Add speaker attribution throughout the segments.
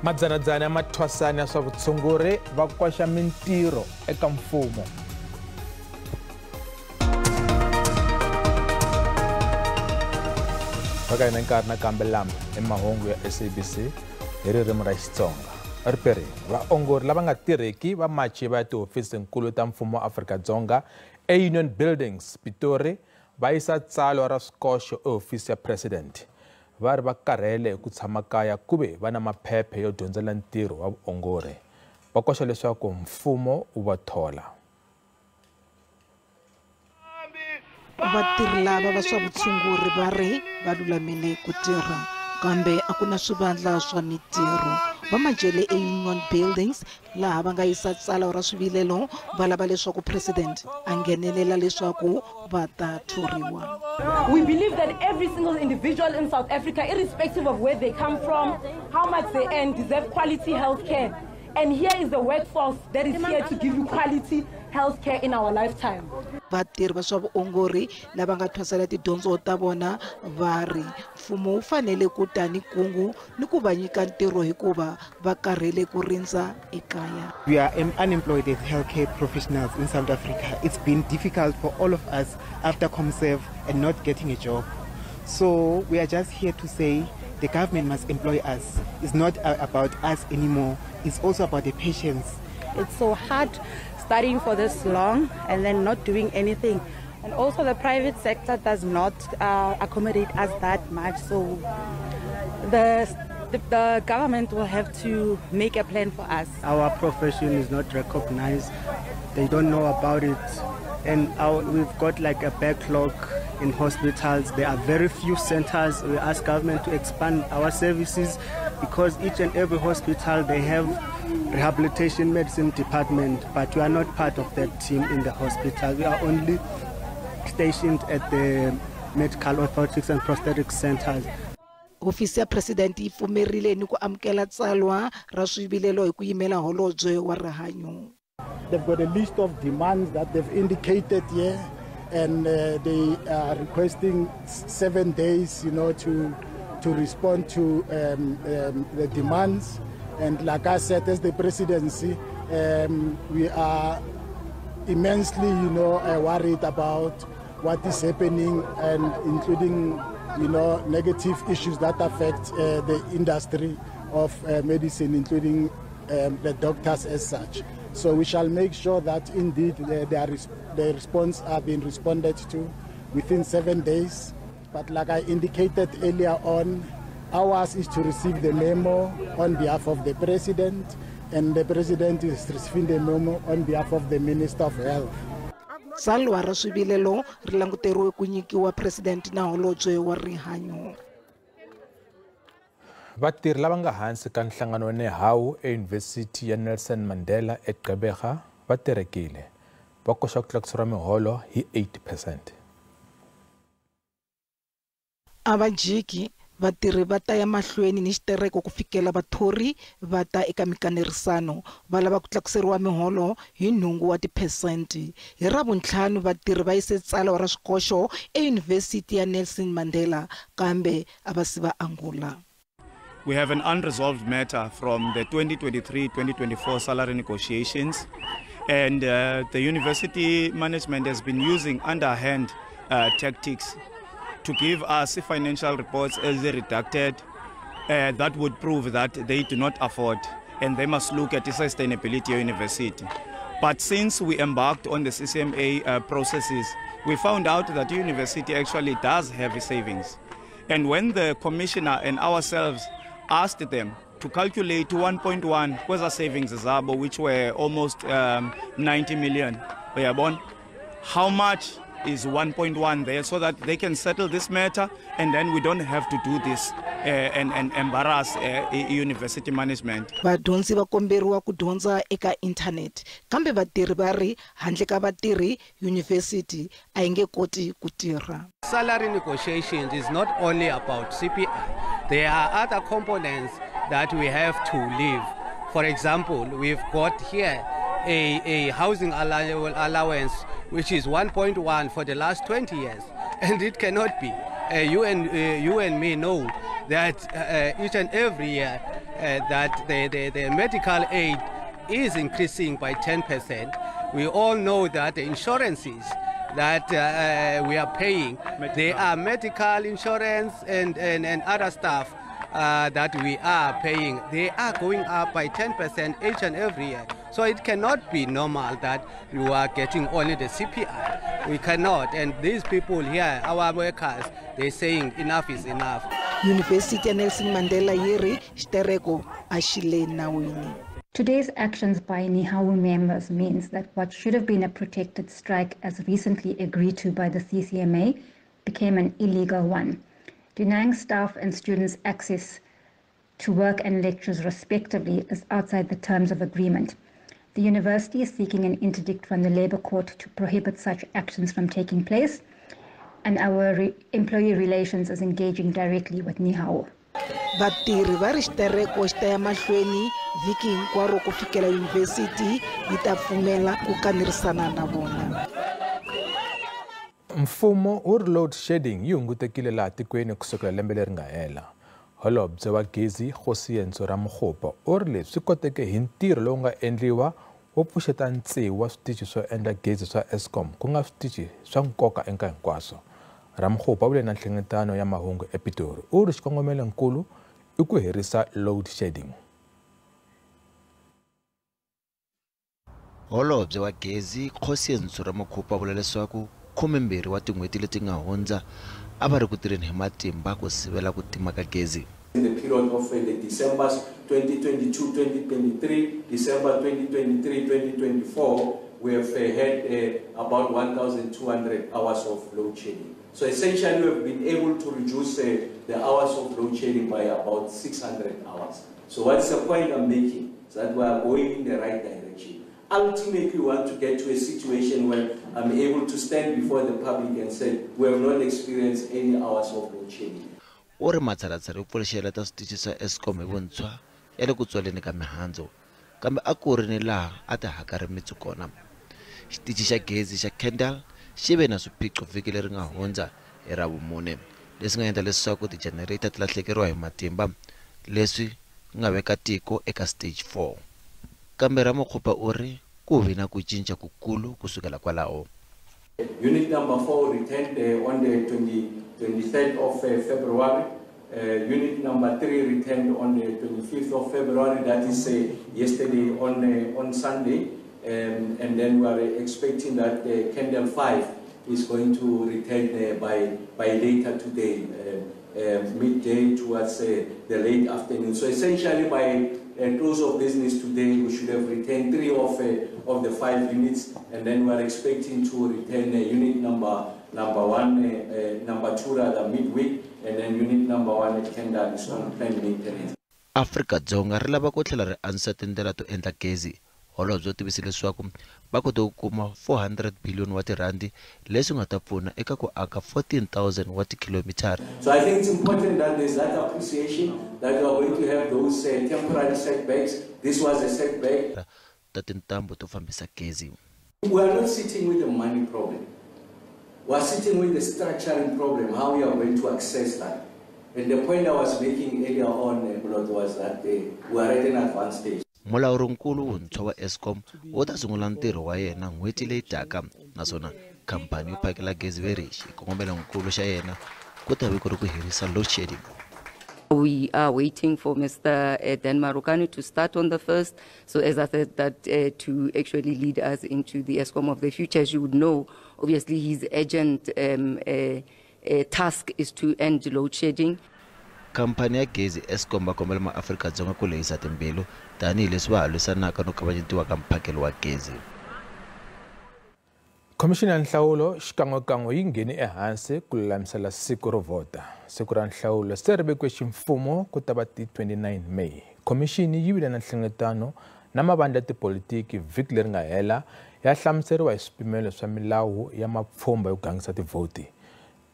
Speaker 1: Madzanadzana ya mathwasani ya swa vutshunguri va koxa mintirho eka mfumo. Vaka ina nkarhi nakambe lama Mahungu ya SABC hi ririmi ra Xitsonga. Riperi vaongori lava nga tirheki va machi va tihofisinkulu ta mfumo wa Afrika-Dzonga Union Buildings Pitori va yisa tsalwa ra swikoxo ehofisi ya President. Va ri va karhele hi ku tshama kaya kuve va na maphephe yo dyondzela ntirho wa vuongori. Va koxa leswaku mfumo wu va thola.
Speaker 2: Vatirhi lava va swa vutshunguri va ri va lulamile ku tirha kambe a ku na swivandla swa mitirho. Va majele Union Buildings laha va nga yisa tsalwa ra swivilelo va lava leswaku President a nghenelela leswaku va ta thoriwa.
Speaker 3: We believe that every single individual in South Africa, irrespective of where they come from, how much they earn, deserve quality health care. And here is the workforce that is here to give you quality health care in our lifetime.
Speaker 2: Vatirhi va swa vuongori lava nga thwasela tidyondzo ta vona va ri mfumo wu fanele ku ta ni kungu ni ku va nyika ntirho hikuva va karhele ku rindza ekaya.
Speaker 4: We are unemployed as healthcare professionals in South Africa. It's been difficult for all of us after ComServe and not getting a job. So we are just here to say the government must employ us. It's not about us anymore. It's also about the patients.
Speaker 5: It's so hard studying for this long and then not doing anything. And also the private sector does not accommodate us that much. So the government will have to make a plan for us.
Speaker 6: Our profession is not recognized. They don't know about it. And we've got like a backlog in hospitals. There are very few centers. We ask government to expand our services because each and every hospital, they have rehabilitation medicine department, but we are not part of that team in the hospital. We are only stationed at the medical orthotics and prosthetic centers.
Speaker 2: Ofisi ya President yi pfumerile ni ku amukela tsalwa ra swivilelo hi ku yimela holobye wa rihanyo.
Speaker 7: They've got a list of demands that they've indicated here, and they are requesting 7 days, to respond to the demands. And like I said, as the presidency, we are immensely, worried about what is happening, and including, negative issues that affect the industry of medicine, including the doctors as such. So we shall make sure that indeed the response are being responded to within 7 days. But like I indicated earlier on, ours is to receive the memo on behalf of the President, and the President is receiving the memo on behalf of the Minister of Health.
Speaker 2: Tsalwa ra swivilelo ri languteriwe ku nyikiwa President na holobye wa rihanyo.
Speaker 1: Vatirhi lava nga hansi ka nhlangano wa Nehawu eYunivhesiti ya Nelson Mandela eGqeberha va tirhekile. Va koxa ku tlakuseriwa miholo hi 8%.
Speaker 2: Avajiki vatirhi va ta ya mahlweni ni xitereko ku fikela vathori va ta eka mikanerisano va lava ku tlakuseriwa miholo hi 8%. Hi Ravuntlhanu vatirhi va yise tsalwa ra swikoxo eYunivhesiti ya Nelson Mandela kambe a va si va angula.
Speaker 8: We have an unresolved matter from the 2023-2024 salary negotiations, and the university management has been using underhand tactics to give us financial reports as they redacted that would prove that they do not afford and they must look at the sustainability of university. But since we embarked on the CCMA processes, we found out that the university actually does have savings. And when the commissioner and ourselves asked them to calculate 1.1 kweza savings zabo, which were almost 90 million, how much is 1.1 there, so that they can settle this matter, and then we don't have to do this and embarrass university management.
Speaker 2: Vadyondzi va komberiwa ku dyondza eka internet kambe vatirhi va ri handle ka vatirhi university a yi nge koti ku tirha.
Speaker 9: Salary negotiations is not only about CPI. There are other components that we have to leave. For example, we've got here a housing allowance which is 1.1 for the last 20 years, and it cannot be. You and me know that each and every year that the medical aid is increasing by 10%. We all know that the insurances that we are paying, they are medical insurance and other stuff that we are paying. They are going up by 10% each and every year. So it cannot be normal that you are getting only the CPI. We cannot. And these people here, our workers, they're saying enough is enough.
Speaker 2: University Nelson Mandela Yeri, Stereko, Ashile Nawini.
Speaker 10: Today's actions by Nihawu members means that what should have been a protected strike as recently agreed to by the CCMA became an illegal one, denying staff and students access to work and lectures respectively is outside the terms of agreement. The university is seeking an interdict from the Labour Court to prohibit such actions from taking place, and our employee relations is engaging directly with Nihawu.
Speaker 2: Vatirhi va ri xitereko xi ta ya mahlweni vhiki hinkwaro ku fikela yunivhesiti yi ta pfumela ku kanerisana na vona.
Speaker 1: Mfumo wu ri load shedding yi hungutekile laha tikweni kusukela lembe leri nga hela. Holobye wa gezi Xitsonga ra Mukhupa u ri leswi koteke hi ntirho lowu nga endliwa wo pfuxeta ntsevu wa switichi swo endla gezi swa Eskom ku nga switichi swa nkoka eka hinkwaswo. Ramukhupa vule na nhlengetano ya Mahungu ePitori u ri xikongomelo nkulu i ku herisa load shedding.
Speaker 11: Holobye wa gezi Xitsonga ra Mukhupa vula leswaku 12 wa tin'hweti leti nga hundza a va ri ku tirheni hi matimba ku sivela ku tima ka gezi.
Speaker 12: In the period of the December 2022-2023, December 2023-2024, we have had about 1,200 hours of load shedding. So essentially we have been able to reduce the hours of load shedding by about 600 hours. So what's the point I'm making? Is that we are going in the right direction. Ultimately, we want to get to a situation where I'm able to stand before the public and say, we have not experienced any hours of load shedding.
Speaker 11: Uri matsalatsala u pfuxeleta switichi swa Eskom hi vuntshwa ya le ku tswaleni ka mihandzu, kambe a ku ri ni laha a ti hakarimitsu kona. Xitichi xa gezi xa Kendal xi ve na swiphiqo vhiki leri nga hundza hi Ravumune, leswi nga endla leswaku ti-generator ti lahlekeriwa hi matimba, leswi nga veka tiko eka stage 4. Kambe Ramukhupa u ri ku vi na ku cinca kukulu kusukela kwalaho.
Speaker 12: Unit number 4 returned on the 23rd of February. Unit number 3 returned on the 25th of February, that is yesterday on Sunday. And then we are expecting that Kendal 5 is going to return by later today, midday towards the late afternoon. So essentially by close of business today, we should have returned 3 of the 5 units, and then we are expecting to return unit number 1, number 2 rather midweek, and then unit number 1 at Kendal is on planned maintenance.
Speaker 11: Afrika-Dzonga ri lava ku tlhela ri antswisa tindlela to endla gezi. Holobye u tivise leswaku va kote ku kuma 400 billion wa tirandi leswi nga ta pfuna eka ku aka 14,000 wa tikilomitara.
Speaker 12: So I think it's important that there's that appreciation that we are going to have those temporary setbacks. This was a setback.
Speaker 11: Ta tintambu to fambisa gezi.
Speaker 12: We are not sitting with the money problem. We are sitting with the structuring problem, how we are going to access that. And the point I was making earlier on, was that we are at an advanced stage.
Speaker 11: Mulawurinkulu wuntshwa wa Eskom u ta sungula ntirho wa yena n'hweti leyi taka, naswona khampani yo phakela gezi Verish xikongomelankulu xa yena ku ta vi ku ri ku herisa load shedding.
Speaker 13: We are waiting for Mr. Dan Marukani to start on the 1st. So as I said, that to actually lead us into the Eskom of the future. As you would know, obviously his urgent task is to end load shedding.
Speaker 11: Khampani ya gezi Eskom va kombela maAfrika-Dzonga ku lehisa timbilu tanihi leswi va halwisanaka no kavanyetiwa ka mphakelo wa gezi.
Speaker 1: Komixini ya nhlawulo xikan'wekan'we yi nghene ehansi ku lulamisela siku ro vhota. Siku ra nhlawulo se ri vekiwe ximfumo ku ta va ti 29 May. Komixini yi vile na nhlengetano na mavandla ya tipolitiki vhiki leri nga hela ya hlamuseriwa hi swipimelo swa milawu ya mapfhumba yo gangisa tivhoti.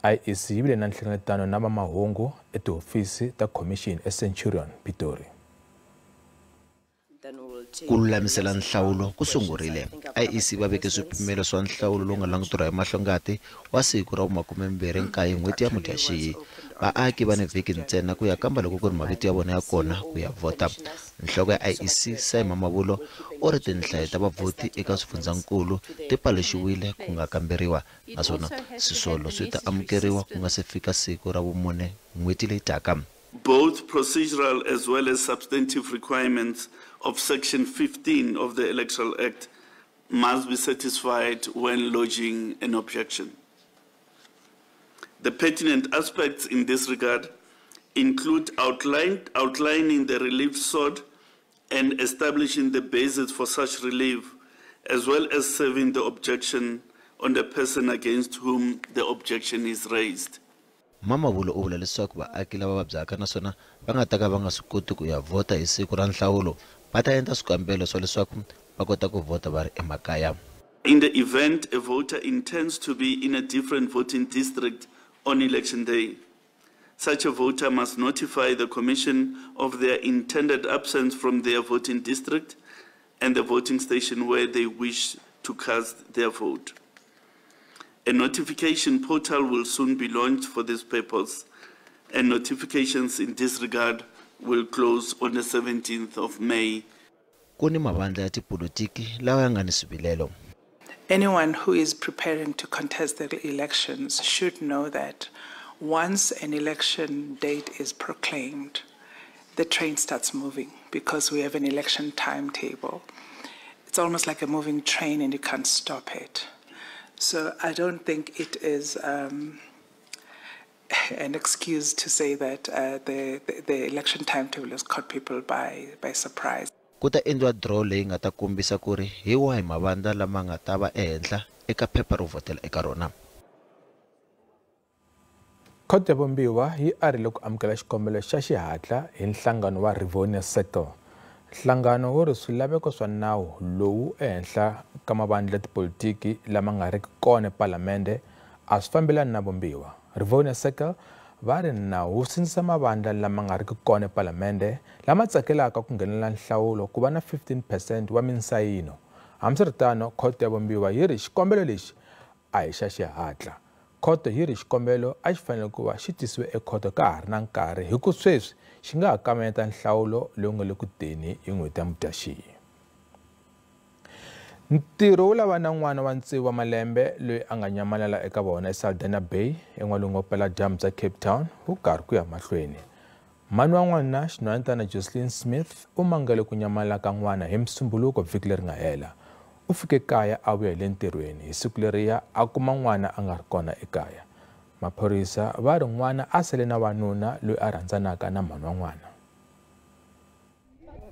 Speaker 1: IEC yi vile na nhlengetano na Mahungu etihofisi ta Commission eCenturion Pitori.
Speaker 14: Then we will
Speaker 11: ku lulamisela nhlawulo ku sungurile. IEC va veke swipimelo swa nhlawulo lowu nga languteriwa hi mahlongati wa siku ra 29 n'hweti ya Mudyaxihi. Vaaki va ni vhiki ntsena ku ya kamba loko ku ri mavito ya vona ya kona ku ya vota. Nhloko ya IEC Simon Mavulo u ri tinhlayo ta vavhoti eka swifundzankulu ti paluxiwile ku nga kamberiwa, naswona swisolo swi ta amukeriwa ku nga se fika siku ra vumune n'hweti leyi taka.
Speaker 14: Both procedural as well as substantive requirements of Section 15 of the Electoral Act must be satisfied when lodging an objection. The pertinent aspects in this regard include outlining the relief sought and establishing the basis for such relief, as well as serving the objection on the person against whom the objection is raised.
Speaker 11: Mama Vulo u vula leswaku vaaki lava vabyaka naswona va nga ta ka va nga swi koti ku ya vota hi siku ra nhlawulo va ta endla swikambelo swa leswaku va kota ku vota va ri emakaya.
Speaker 14: In the event a voter intends to be in a different voting district on election day, such a voter must notify the Commission of their intended absence from their voting district and the voting station where they wish to cast their vote. A notification portal will soon be launched for this purpose, and notifications in this regard will close on the 17th of May.
Speaker 11: Kuni mavandla ya tipolitiki lawa ya nga ni swivilelo.
Speaker 15: Anyone who is preparing to contest the elections should know that once an election date is proclaimed, the train starts moving because we have an election timetable. It's almost like a moving train and you can't stop it. So I don't think it is an excuse to say that the election timetable has caught people by surprise.
Speaker 11: Ku ta endliwa draw leyi nga ta kombisa ku ri hi wahi mavandla lama nga ta va ehenhla eka phepha ro votela eka rona.
Speaker 1: Khoto ya Vumbiwa yi arile ku amukela xikombelo xa xihatla hi nhlangano wa Rivonia Circle. Nhlangano wo ri swilaveko swa nawu lowu ehenhla ka mavandla ya tipolitiki lama nga riki kona epalamende a swi fambelani na Vumbiwa. Rivonia Circle va ri nawu wu sindzisa mavandla lama nga riki kona epalamende lama tsakelaka ku nghenelela nhlawulo ku va na 15% wa minsayino. Hambiswiritano khoto ya Vumbiwa yi ri xikombelo lexi a hi xa xihatla. Khoto yi ri xikombelo a xi fanele ku va xi tisiwe ekhoto ka ha ri na nkarhi hi ku sweswi xi nga ha kameta nhlawulo lowu nga le ku teni hi n'hweti ya Mudyaxihi. Ntirho wu lava na n'wana wa ntsevu wa malembe loyi a nga nyamalala eka vona eSaldanha Bay en'walungu wa pela-dyambu bya Cape Town wu karhi ku ya mahlweni. Mani wa n'wana xinhwanyatana Jocelyn Smith u mangele ku nyamalala ka n'wana hi Musumbhunuko vhiki leri nga hela. U fike kaya a vuya hi le ntirhweni hi siku leriya a kuma n'wana a nga ri kona ekaya. Maphorisa va ri n'wana a sele na wanuna loyi a rhandzanaka na mani wa n'wana.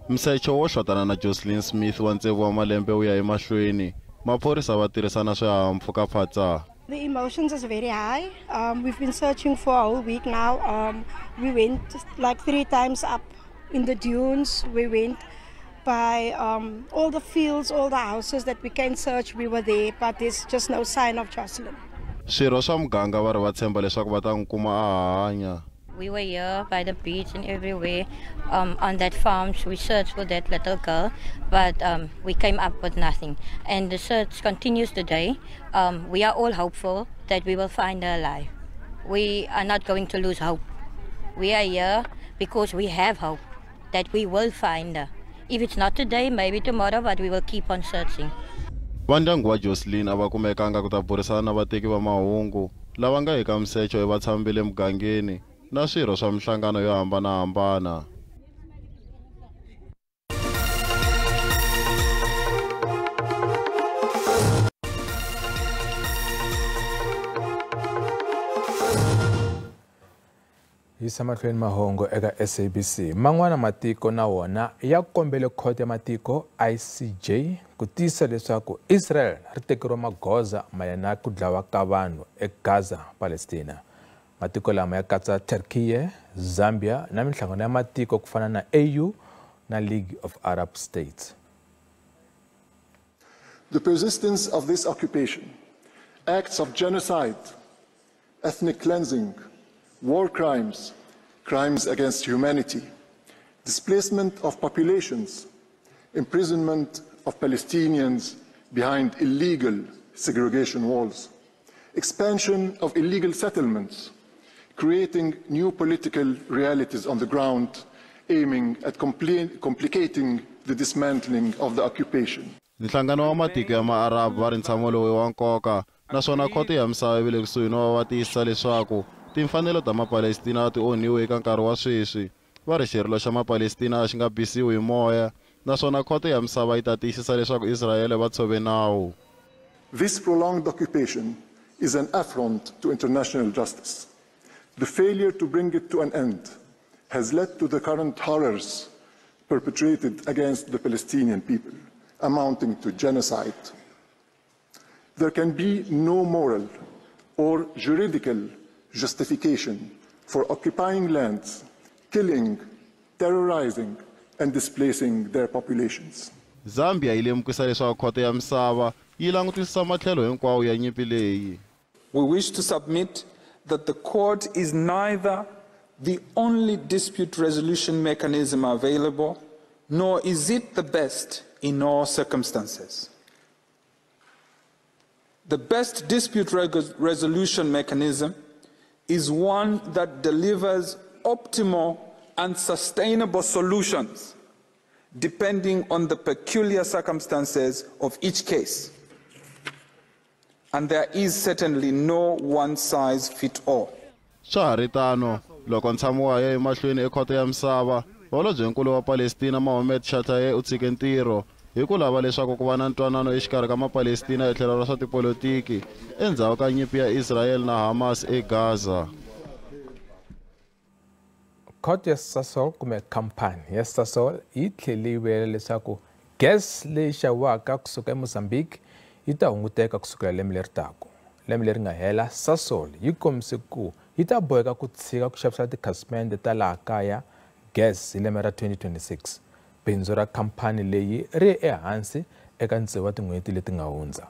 Speaker 16: Msecho wo xotana na Jocelyn Smith wa ntsevu wa malembe wu ya emahlweni. Maphorisa va tirhisana swihahampfhukaphatsa.
Speaker 17: The emotions is very high. We've been searching for a whole week now. We went like 3 times up in the dunes. We went by all the fields, all the houses that we can search. We were there, but there's just no sign of Jocelyn.
Speaker 16: Swirho swa muganga va ri va tshemba leswaku va ta n'wi kuma a hanya.
Speaker 18: We were here by the beach and everywhere on that farm. We searched for that little girl, but we came up with nothing. And the search continues today. We are all hopeful that we will find her alive. We are not going to lose hope. We are here because we have hope that we will find her. If it's not today, maybe tomorrow, but we will keep on searching.
Speaker 16: Vandyangu wa Jocelyn a va kumekanga ku ta burisana na vateki va mahungu lava nga eka msecho va tshambile mugangeni na swirho swa mihlangano yo hambanahambana.
Speaker 1: Yisa mahlweni Mahungu eka SABC. Man'wana matiko na wona ya kombele khoto ya matiko ICJ ku tisa leswaku Israel ri tekeriwa magoza mayelana ku dlawa ka vanhu eGaza, Palestina. Matiko lama ya katsa Turkey, Zambia na mihlangano ya matiko ku fana na AU na League of Arab States.
Speaker 19: The persistence of this occupation, acts of genocide, ethnic cleansing, war crimes, crimes against humanity, displacement of populations, imprisonment of Palestinians behind illegal segregation walls, expansion of illegal settlements, creating new political realities on the ground, aiming at complicating the dismantling of the occupation.
Speaker 16: Nhlangano wa matiko ya maarabu va ri ntshamo lowu wa nkoka naswona khoto ya misava vile kusuhi no va tiyisisa leswaku timfanelo ta mapalestina ti onhiwe eka nkarhi wa sweswi va ri xirilo xa mapalestina xi nga bisiwi hi moya naswona khoto ya misava yi ta tiyisisa leswaku Israyele va tshove nawu.
Speaker 19: This prolonged occupation is an affront to international justice. The failure to bring it to an end has led to the current horrors perpetrated against the Palestinian people, amounting to genocide. There can be no moral or juridical justification for occupying lands, killing, terrorizing, and displacing their populations.
Speaker 16: Zambia yi lemukisa leswaku khoto ya misava yi langutisisa matlhelo hinkwawo ya nyimpi leyi.
Speaker 20: We wish to submit that the court is neither the only dispute resolution mechanism available, nor is it the best in all circumstances. The best dispute resolution mechanism is one that delivers optimal and sustainable solutions depending on the peculiar circumstances of each case. And there is certainly no one-size-fits-all.
Speaker 16: Swa ha ri tano loko ntshamo wa ye emahlweni ekhoto ya misava holobyenkulu wa Palestina Mohammed Shataye u tshike ntirho hi ku lava leswaku ku va na ntwanano exikarhi ka mapalestina etlhelo ra swa tipolitiki endzhaku ka nyimpi ya Israel na Hamas eGaza.
Speaker 1: Khoto ya Sasol kumbe khampani ya Sasol yi tlhele yi vuyela leswaku gas leyi xaviwaka kusuka eMozambique yi ta hunguteka kusukela lembe leri taka. Lembe leri nga hela Sasol yi kombise ku yi ta boheka ku tshika ku xavisa tikhasimende ta laha kaya gas hi lembe ra 2026. Bindzu ra khampani leyi ri ehansi eka ntsevu wa tin'hweti leti nga hundza.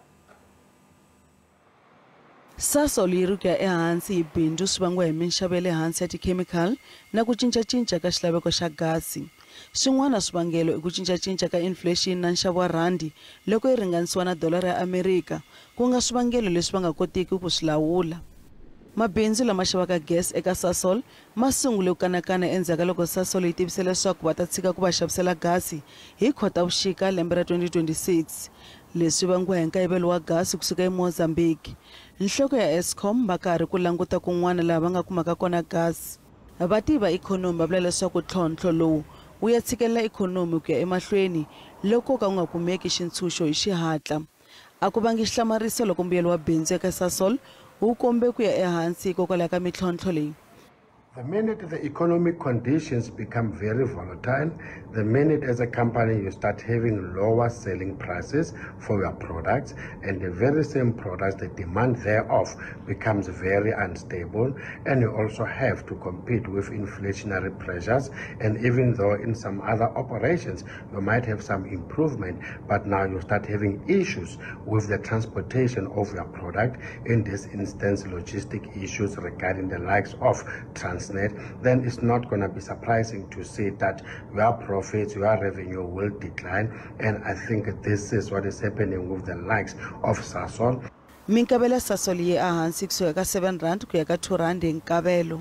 Speaker 21: Sasol yi ri ku ya ehansi hi bindzu swi vangiwa hi minxavo ya le hansi ya tikhemikhali na ku cincacinca ka xilaveko xa gasi. Swin'wana swivangelo i ku cincacinca ka inflation na nxavo wa randi loko yi ringanisiwa na dolara ya Amerika, ku nga swivangelo leswi va nga kotiki ku swi lawula. Mabindzu lama xavaka gas eka Sasol ma sungule ku kanakana endzhaku loko Sasol yi tivise leswaku va ta tshika ku va xavisela gasi hi Khotavuxika lembe ra 2026. Leswi vangiwa hi nkayivelo wa gasi kusuka eMozambique. Nhloko ya Eskom va karhi ku languta kun'wana laha va nga kumaka kona gasi. Vativa ikhonomi va vula leswaku tlhontlho lowu wu ya tshikelela ikhonomi ku ya emahlweni loko ka u nga kumeki xintshunxo hi xihatla. A ku vangi xihlamariso loko mbuyelo wa bindzu eka Sasol wu kombe ku ya ehansi hikokwalaho ka mitlhontlho leyi.
Speaker 22: The minute the economic conditions become very volatile, the minute as a company you start having lower selling prices for your products, and the very same products, the demand thereof becomes very unstable, and you also have to compete with inflationary pressures. And even though in some other operations you might have some improvement, but now you start having issues with the transportation of your product, in this instance logistic issues regarding the likes of Transnet, then it's not going to be surprising to see that your profits, your revenue will decline. And I think this is what is happening with the likes of Sasol.
Speaker 21: Minkavelo Sasol yi ehansi kusuka ka 7 rand ku ya ka 2 rand hi nkavelo.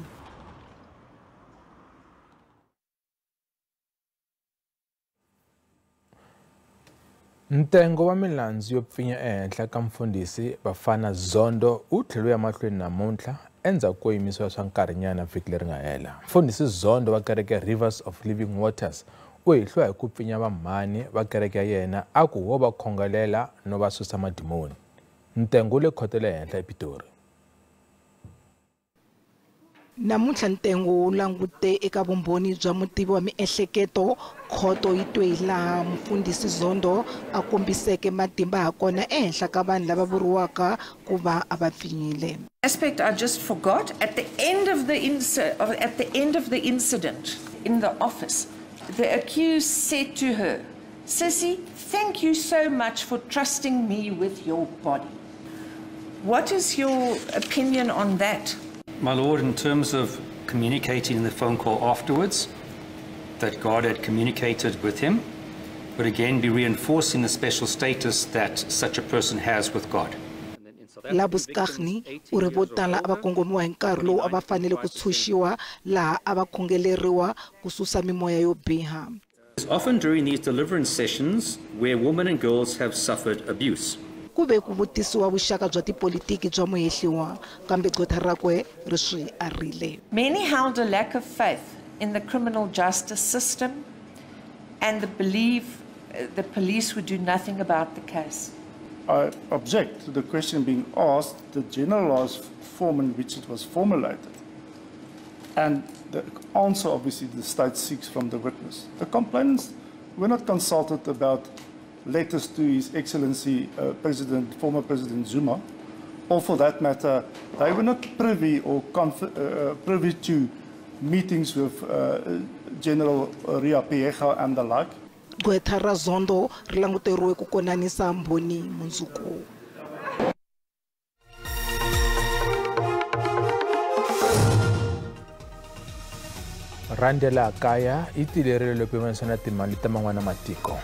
Speaker 1: Ntengo wa milandzu yo pfinya ehenhla ka mfundhisi Bafana Zondo wu tlhelo ya mahlweni namuntlha endzhaku ko yimisiwa swa nkarhinyana vhiki leri nga hela. Mfundhisi Zondo wa kereke Rivers of Living Waters u hihliwa hi ku pfinya vamhani va kereke ya yena a ku wo va khongelela no va susa madimoni. Ntengo wu le khotele henhla ePitori.
Speaker 2: Namuntlha ntengo wu langute eka vumbhoni bya mutivi wa miehleketo. Khoto yi twe laha mfundhisi Zondo a kombiseke matimba ha kona ehenhla ka vanhu lava vuriwaka ku va a va pfinyile.
Speaker 23: Aspect I just forgot at the end of the incident in the office, the accused said to her, "Sissy, thank you so much for trusting me with your body." What is your opinion on that?
Speaker 24: My Lord, in terms of communicating in the phone call afterwards, that God had communicated with him would again be reinforcing the special status that such a person has with God.
Speaker 2: Labuskagni u ri vo tala a va kongomiwa hi nkarhi lowu a va fanele ku tshunxiwa laha a va khongeleriwa ku susa mimoya yo biha.
Speaker 24: It's often during these deliverance sessions where women and girls have suffered abuse.
Speaker 2: Ku ve ku vutisiwa vuxaka bya tipolitiki bya muhehliwa kambe gqwetha rakwe ri swi arile.
Speaker 23: Many held a lack of faith in the criminal justice system and the belief the police would do nothing about the case.
Speaker 3: I object to the question being asked, the general laws form in which it was formulated. And the answer, obviously, the state seeks from the witness. The complainants were not consulted about letters to His Excellency former President Zuma, or for that matter, they were not privy or privy to meetings with General Ria Pieja and the like.
Speaker 2: Gqwetha ra Zondo ri languteriwe ku konanisa mbhoni mundzuku.
Speaker 1: Randi la kaya itilerile lo pimanisana timali ta man'wana matiko.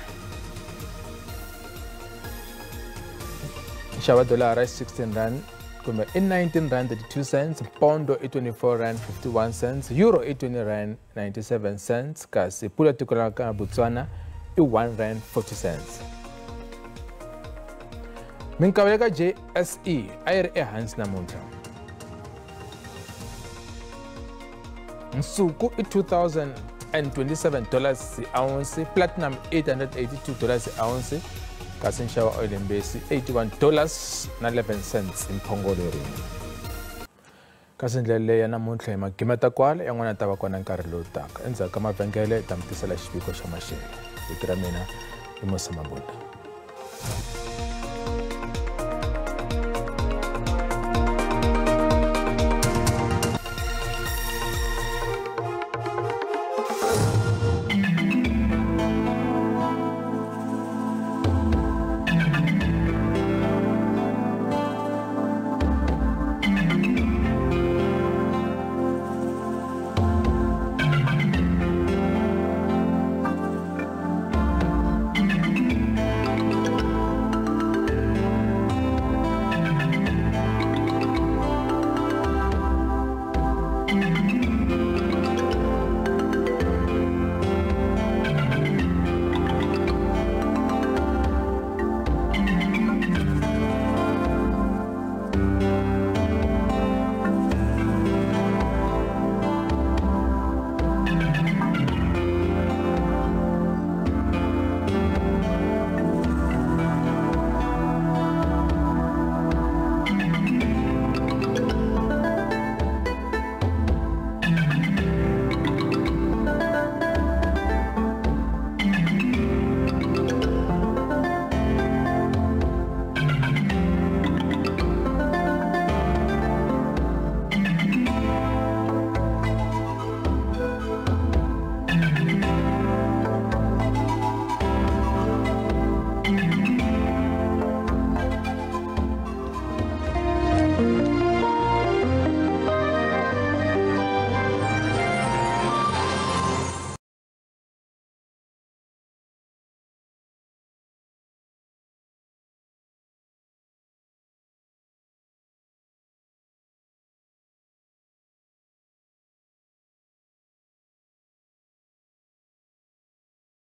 Speaker 1: Nxavo dolara i 16 rand kumbe i 19 rand 32 cents, pondo i 24 rand 51 cents, euro i 20 rand 97 cents, kasi pula tiko la ka Botswana i 1 rand 40 cents. Minkavelo ka JSE a yi ri ehansi namuntlha. Nsuku i $2,027 a ounce, platinum $882 a ounce, kasi nxavo wa oil and base $81.11 imphongolo rin'we. Kasi ndlela leyi ya namuntlha hi magimeta kwala yan'wana ta va kona nkarhi lowu taka. Endzhaku ka mavhengele ta mi tisela xiviko xa maxelo. Vito ra mina i Musa Mabunda.